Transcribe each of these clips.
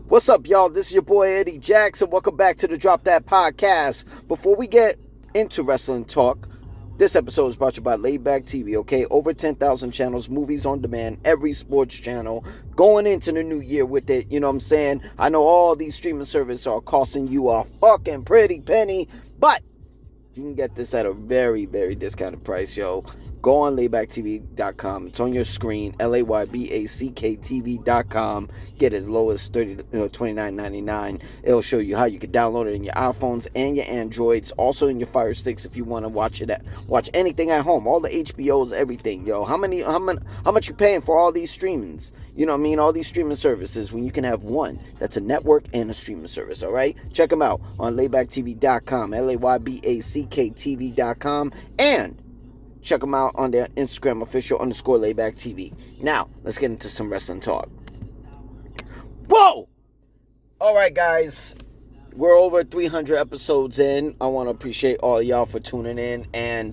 What's up, y'all? This is your boy Eddie Jackson. Welcome back to the Drop That Podcast. Before we get into wrestling talk, this episode is brought to you by Laidback TV, okay? Over 10,000 channels, movies on demand, every sports channel. Going into the new year with it, you know what I'm saying? I know all these streaming services are costing you a fucking pretty penny, but you can get this at a very, very discounted price, yo. Go on laybacktv.com. It's on your screen, LAYBACKTV.com. Get as low as $29.99. It'll show you how you can download it in your iPhones and your Androids. Also in your Fire Sticks if you want to watch anything at home. All the HBOs, everything, yo. How much you paying for all these streamings? You know what I mean? All these streaming services when you can have one that's a network and a streaming service, all right? Check them out on laybacktv.com, LAYBACKTV.com, and check them out on their Instagram, official_layback.tv. Now, let's get into some wrestling talk. Whoa! All right, guys. We're over 300 episodes in. I want to appreciate all y'all for tuning in. And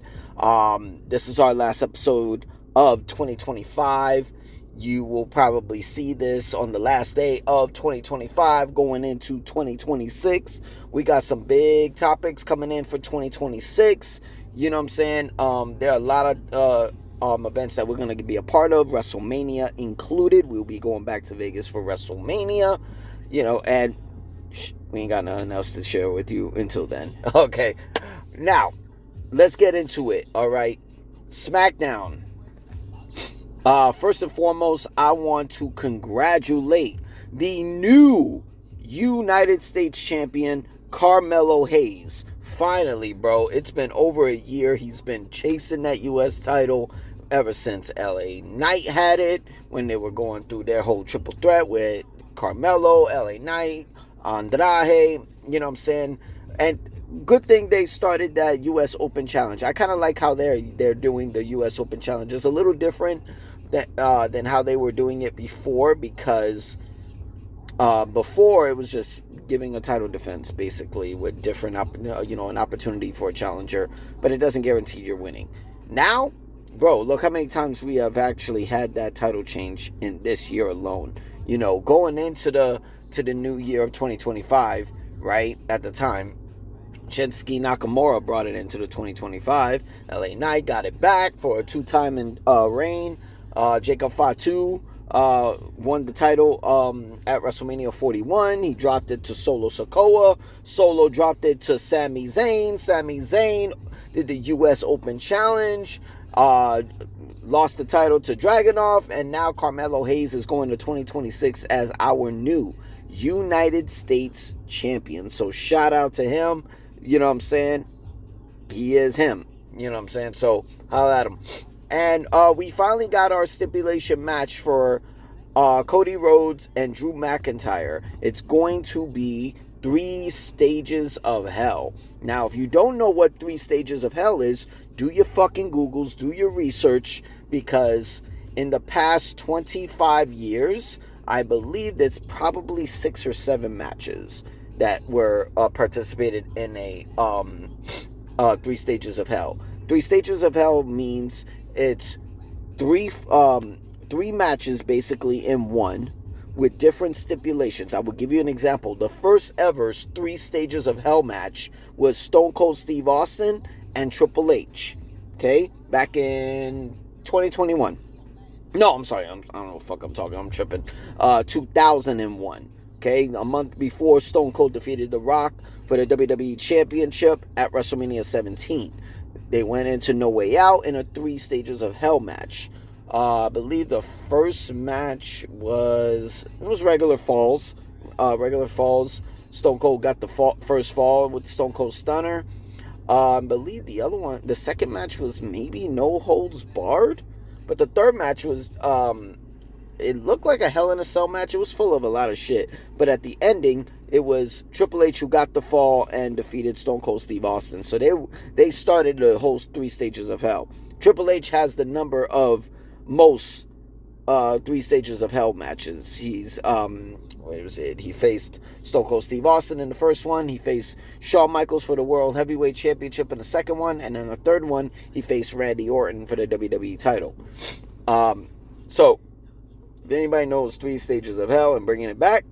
this is our last episode of 2025. You will probably see this on the last day of 2025 going into 2026. We got some big topics coming in for 2026. You know what I'm saying? There are a lot of events that we're going to be a part of, WrestleMania included. We'll be going back to Vegas for WrestleMania, you know, and we ain't got nothing else to share with you until then. Okay, now, let's get into it, all right? Smackdown. First and foremost, I want to congratulate the new United States champion, Carmelo Hayes. Finally, bro, it's been over a year. He's been chasing that U.S. title ever since LA Knight had it, when they were going through their whole triple threat with Carmelo, LA Knight, Andrade, you know what I'm saying? And good thing they started that U.S. Open Challenge. I kind of like how they're doing the U.S. Open Challenge. It's a little different than how they were doing it before, because before it was just giving a title defense basically with different an opportunity for a challenger, but it doesn't guarantee you're winning. Now, bro, look how many times we have actually had that title change in this year alone. You know, going into the new year of 2025, right? At the time, Shinsuke Nakamura brought it into the 2025. LA Knight got it back for a 2-time reign. Jacob Fatu won the title at WrestleMania 41. He dropped it to Solo Sikoa. Solo dropped it to Sami Zayn. Sami Zayn did the U.S. Open Challenge. Lost the title to Dragunov. And now Carmelo Hayes is going to 2026 as our new United States champion. So shout out to him. You know what I'm saying? He is him. You know what I'm saying? So holla at him. And we finally got our stipulation match for Cody Rhodes and Drew McIntyre. It's going to be 3 stages of hell. Now, if you don't know what 3 stages of hell is, do your fucking Googles, do your research, because in the past 25 years, I believe there's probably 6 or 7 matches that were participated in a 3 stages of hell. 3 stages of hell means it's three matches basically in one with different stipulations. I will give you an example. The first ever 3 stages of hell match was Stone Cold Steve Austin and Triple H. Okay, back in 2021. No, I'm sorry. I don't know what the fuck I'm talking. I'm tripping. 2001. Okay, a month before Stone Cold defeated The Rock for the WWE Championship at WrestleMania 17. They went into No Way Out in a 3 stages of hell match. I believe the first match was regular falls. Stone Cold got the first fall with Stone Cold Stunner. I believe the second match was maybe No Holds Barred. But the third match was, it looked like a Hell in a Cell match. It was full of a lot of shit. But at the ending, it was Triple H who got the fall and defeated Stone Cold Steve Austin. So they started the whole 3 stages of hell. Triple H has the number of most 3 stages of hell matches. He's he faced Stone Cold Steve Austin in the first one. He faced Shawn Michaels for the World Heavyweight Championship in the second one, and then the third one he faced Randy Orton for the WWE title. So if anybody knows 3 stages of hell and bringing it back,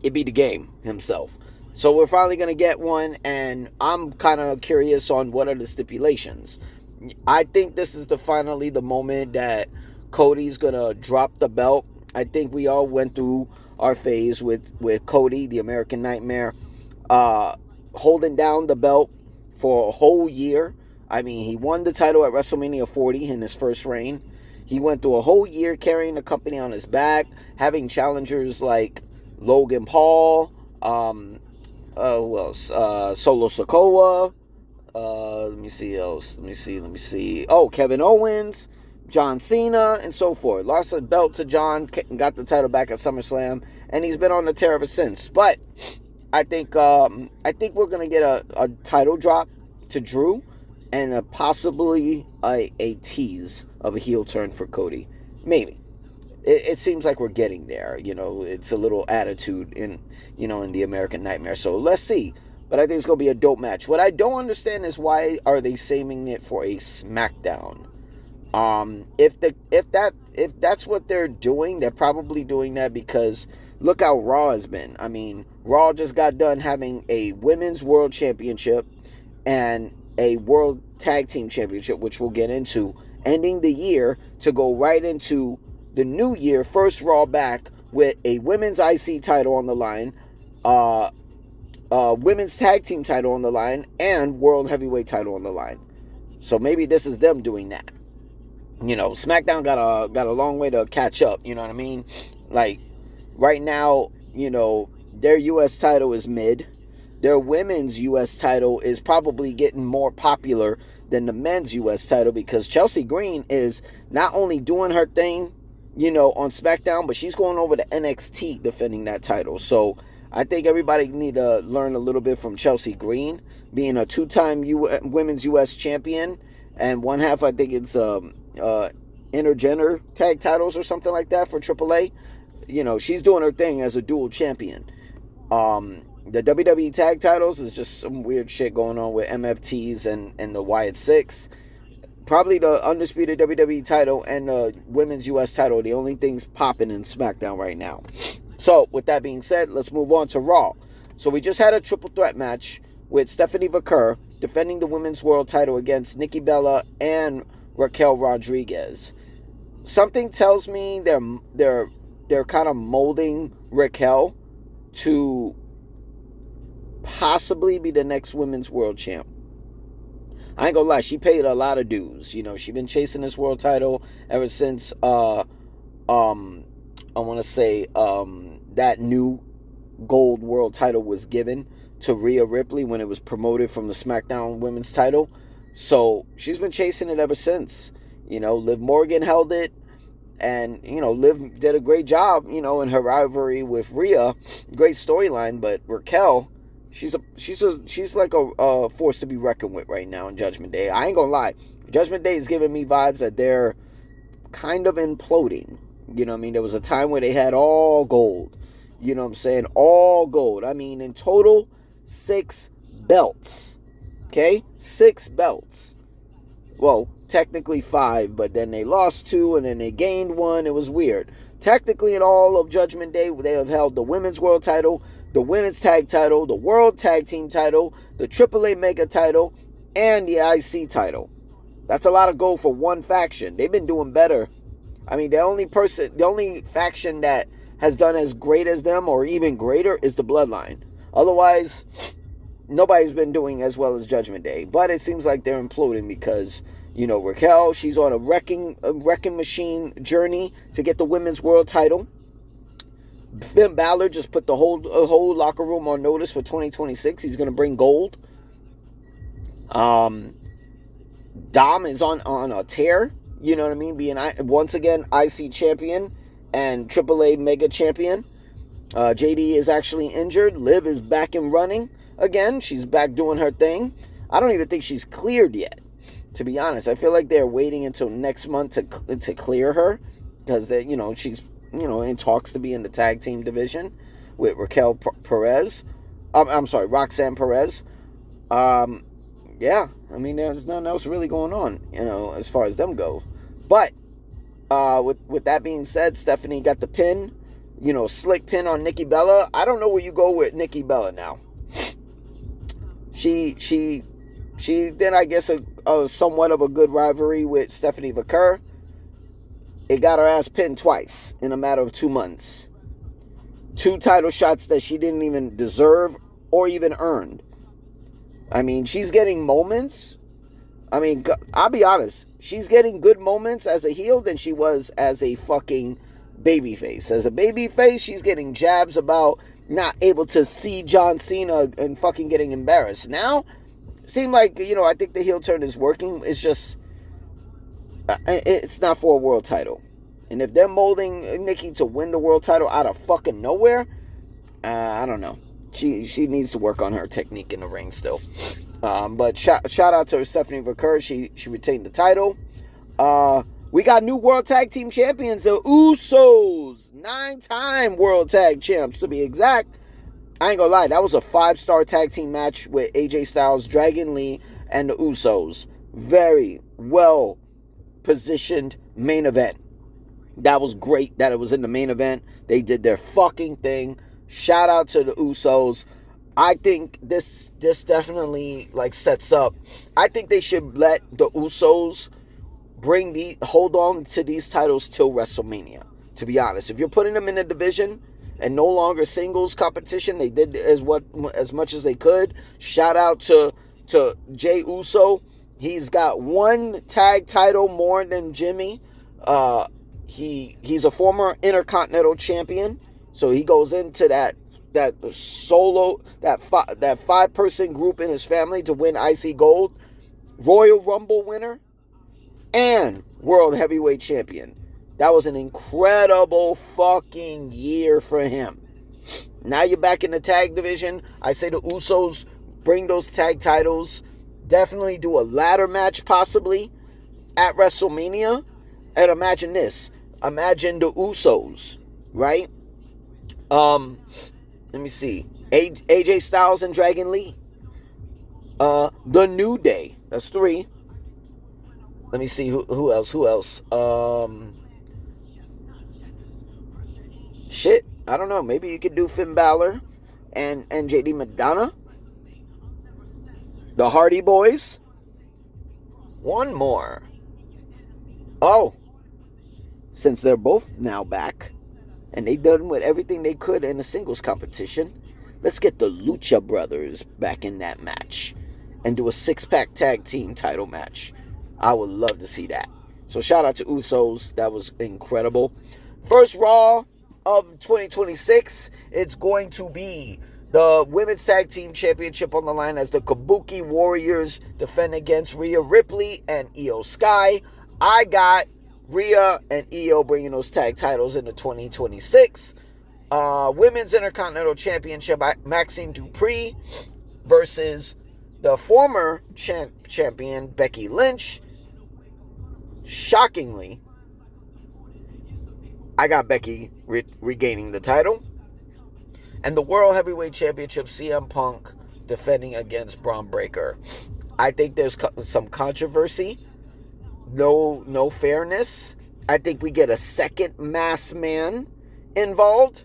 It'd be the Game himself. So we're finally going to get one, and I'm kind of curious on what are the stipulations. I think this is finally the moment that Cody's going to drop the belt. I think we all went through our phase with Cody, the American Nightmare, holding down the belt for a whole year. I mean, he won the title at WrestleMania 40 in his first reign. He went through a whole year carrying the company on his back, having challengers like Logan Paul, who else? Solo Sikoa. Let me see. Oh, Kevin Owens, John Cena, and so forth. Lost the belt to John, got the title back at SummerSlam, and he's been on the tear ever since. But I think we're gonna get a title drop to Drew, and possibly a tease of a heel turn for Cody. Maybe. It seems like we're getting there. It's a little attitude in the American Nightmare. So let's see. But I think it's going to be a dope match. What I don't understand is why are they saving it for a Smackdown? If that's what they're doing, they're probably doing that because look how Raw has been. I mean, Raw just got done having a Women's World Championship and a World Tag Team Championship, which we'll get into, ending the year to go right into the new year, first Raw back with a Women's IC title on the line, Women's Tag Team title on the line, and World Heavyweight title on the line. So maybe this is them doing that. SmackDown got a long way to catch up. You know what I mean? Like right now, their U.S. title is mid. Their women's U.S. title is probably getting more popular than the men's U.S. title because Chelsea Green is not only doing her thing, on SmackDown, but she's going over to NXT defending that title. So I think everybody need to learn a little bit from Chelsea Green, being a two-time women's U.S. champion, and one half, I think it's intergender tag titles or something like that for AAA. She's doing her thing as a dual champion. The WWE tag titles is just some weird shit going on with MFTs and the Wyatt Six. Probably the undisputed WWE title and the women's U.S. title, the only things popping in SmackDown right now. So, with that being said, let's move on to Raw. So, we just had a triple threat match with Stephanie Vaquer defending the women's world title against Nikki Bella and Raquel Rodriguez. Something tells me they're kind of molding Raquel to possibly be the next women's world champ. I ain't gonna lie, she paid a lot of dues. She been chasing this world title ever since I want to say that new gold world title was given to Rhea Ripley when it was promoted from the SmackDown women's title. So she's been chasing it ever since. Liv Morgan held it, and Liv did a great job. In her rivalry with Rhea, great storyline. But Raquel, she's like a force to be reckoned with right now in Judgment Day. I ain't gonna lie, Judgment Day is giving me vibes that they're kind of imploding. There was a time where they had all gold. All gold. In total, 6 belts. Okay? 6 belts. Well, technically 5, but then they lost 2, and then they gained 1. It was weird. Technically, in all of Judgment Day, they have held the women's world title, the women's tag title, the world tag team title, the AAA mega title, and the IC title. That's a lot of gold for one faction. They've been doing better. The only faction that has done as great as them or even greater is the Bloodline. Otherwise, nobody's been doing as well as Judgment Day. But it seems like they're imploding because, Raquel, she's on a wrecking machine journey to get the women's world title. Finn Balor just put the whole locker room on notice for 2026. He's going to bring gold. Dom is on a tear. You know what I mean? Being once again IC champion and AAA mega champion. JD is actually injured. Liv is back and running again. She's back doing her thing. I don't even think she's cleared yet, to be honest. I feel like they're waiting until next month to clear her because she's in talks to be in the tag team division with Raquel Perez. Roxanne Perez. Yeah, there's nothing else really going on, as far as them go. But with that being said, Stephanie got the pin. slick pin on Nikki Bella. I don't know where you go with Nikki Bella now. She then, I guess, a somewhat of a good rivalry with Stephanie Vaquer. It got her ass pinned twice in a matter of 2 months. 2 title shots that she didn't even deserve or even earned. I mean, she's getting moments. I mean, I'll be honest. She's getting good moments as a heel than she was as a fucking babyface. As a babyface, she's getting jabs about not able to see John Cena and fucking getting embarrassed. Now, it seemed like, I think the heel turn is working. It's just, it's not for a world title. And if they're molding Nikki to win the world title out of fucking nowhere, I don't know. She needs to work on her technique in the ring still. But shout out to Stephanie Vaquer. She retained the title. We got new World Tag Team Champions, the Usos. 9-time World Tag Champs, to be exact. I ain't gonna lie, that was a 5-star tag team match with AJ Styles, Dragon Lee, and the Usos. Very well positioned main event. That was great that it was in the main event. They did their fucking thing. Shout out to the Usos. I think this definitely sets up. I think they should let the Usos hold on to these titles till WrestleMania. To be honest, if you're putting them in a division and no longer singles competition, they did as much as they could. Shout out to Jey Uso. He's got 1 tag title more than Jimmy. He's a former Intercontinental Champion, so he goes into that solo, that 5-person group in his family to win IC Gold, Royal Rumble winner, and World Heavyweight Champion. That was an incredible fucking year for him. Now you're back in the tag division. I say the Usos bring those tag titles. Definitely do a ladder match possibly at WrestleMania. And imagine this. Imagine the Usos, right? Let me see. AJ Styles and Dragon Lee. The New Day. That's 3. Let me see who else. Shit. I don't know. Maybe you could do Finn Balor and JD McDonough. The Hardy Boys. One more. Oh. Since they're both now back, and they done with everything they could in the singles competition, let's get the Lucha Brothers back in that match and do a 6-pack tag team title match. I would love to see that. So shout out to Usos. That was incredible. First Raw of 2026, it's going to be the Women's Tag Team Championship on the line as the Kabuki Warriors defend against Rhea Ripley and Io Sky. I got Rhea and Io bringing those tag titles into 2026. Women's Intercontinental Championship, Maxine Dupree versus the former champion Becky Lynch. Shockingly, I got Becky regaining the title. And the World Heavyweight Championship, CM Punk defending against Braun Breaker. I think there's some controversy. No fairness. I think we get a second masked man involved.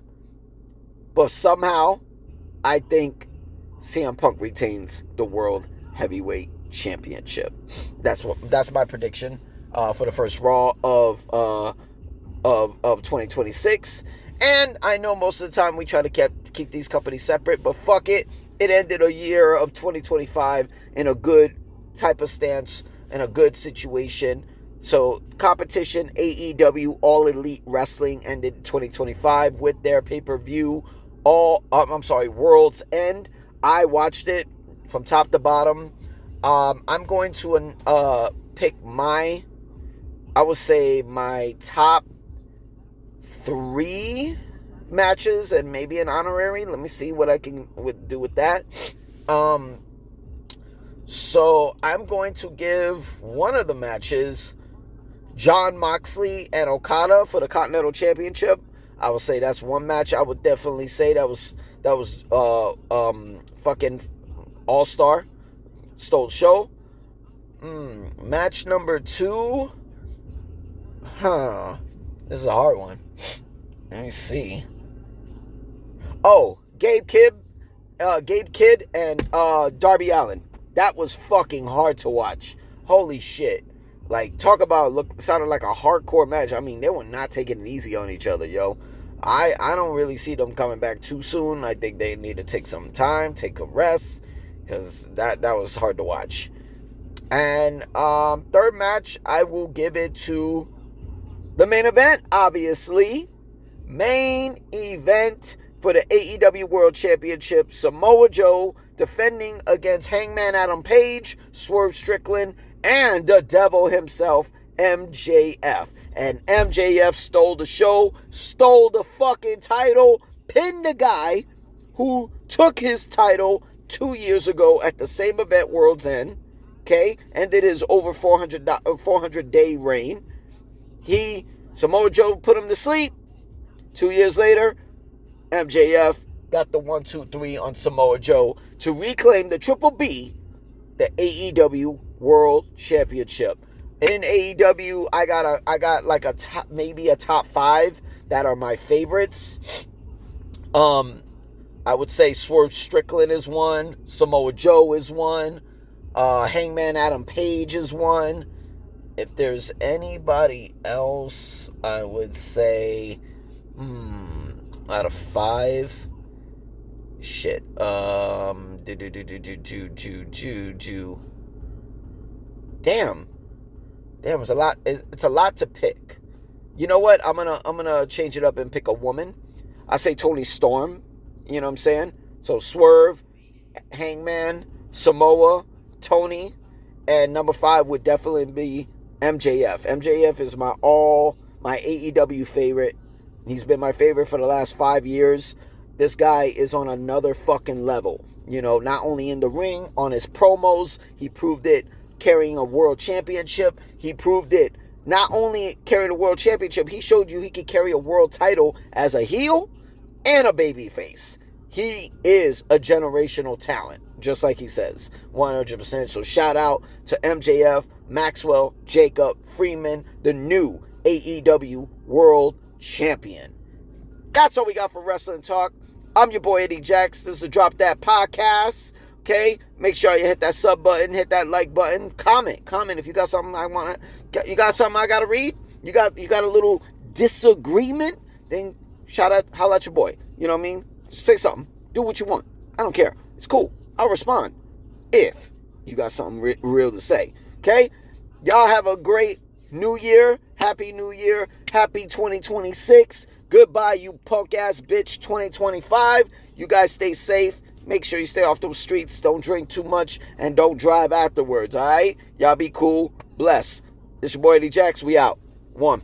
But somehow, I think CM Punk retains the World Heavyweight Championship. That's my prediction for the first Raw of 2026. And I know most of the time we try to keep these companies separate, but fuck it. It ended a year of 2025 in a good type of stance, in a good situation. So competition, AEW, All Elite Wrestling ended 2025 with their pay-per-view, World's End. I watched it from top to bottom. I'm going to pick my top 3 matches and maybe an honorary. Let me see what I can do with that. So I'm going to give one of the matches Jon Moxley and Okada for the Continental Championship. I would say that's one match. I would definitely say that was fucking all-star. Stole show. Match number 2. This is a hard one. Let me see. Oh, Gabe Kidd and Darby Allin. That was fucking hard to watch. Holy shit. Like, talk about sounded like a hardcore match. I mean, they were not taking it easy on each other, yo. I don't really see them coming back too soon. I think they need to take some time, take a rest, because that was hard to watch. And third match, I will give it to the main event, obviously. Main event for the AEW World Championship. Samoa Joe defending against Hangman Adam Page, Swerve Strickland, and the devil himself, MJF. And MJF stole the show, stole the fucking title, pinned the guy who took his title 2 years ago at the same event, World's End, okay, ended his over 400-day reign. Samoa Joe put him to sleep. 2 years later, MJF got the 1, 2, 3 on Samoa Joe to reclaim the Triple B, the AEW World Championship. In AEW, I got like maybe a top 5 that are my favorites. I would say Swerve Strickland is one, Samoa Joe is one, Hangman Adam Page is one. If there's anybody else, I would say, out of 5, shit, damn, it's a lot. It's a lot to pick. You know what? I'm gonna change it up and pick a woman. I say Toni Storm. You know what I'm saying? So Swerve, Hangman, Samoa, Tony, and number 5 would definitely be MJF. MJF is my AEW favorite. He's been my favorite for the last 5 years. This guy is on another fucking level. You know, not only in the ring, on his promos, he proved it carrying a world championship. He proved it not only carrying a world championship, he showed you he could carry a world title as a heel and a babyface. He is a generational talent, just like he says, 100%. So shout out to MJF, Maxwell, Jacob, Freeman, the new AEW World Champion. That's all we got for Wrestling Talk. I'm your boy Eddie Jax. This is the Drop That Podcast. Okay, make sure you hit that sub button, hit that like button, comment if you got something you got something I gotta read. You got a little disagreement, then holla at your boy. You know what I mean? Say something. Do what you want. I don't care. It's cool. I'll respond if you got something real to say. Okay? Y'all have a great New Year. Happy New Year. Happy 2026. Goodbye, you punk ass bitch 2025. You guys stay safe. Make sure you stay off those streets. Don't drink too much and don't drive afterwards. Alright? Y'all be cool. Bless. This your boy Eddie Jax. We out. 1.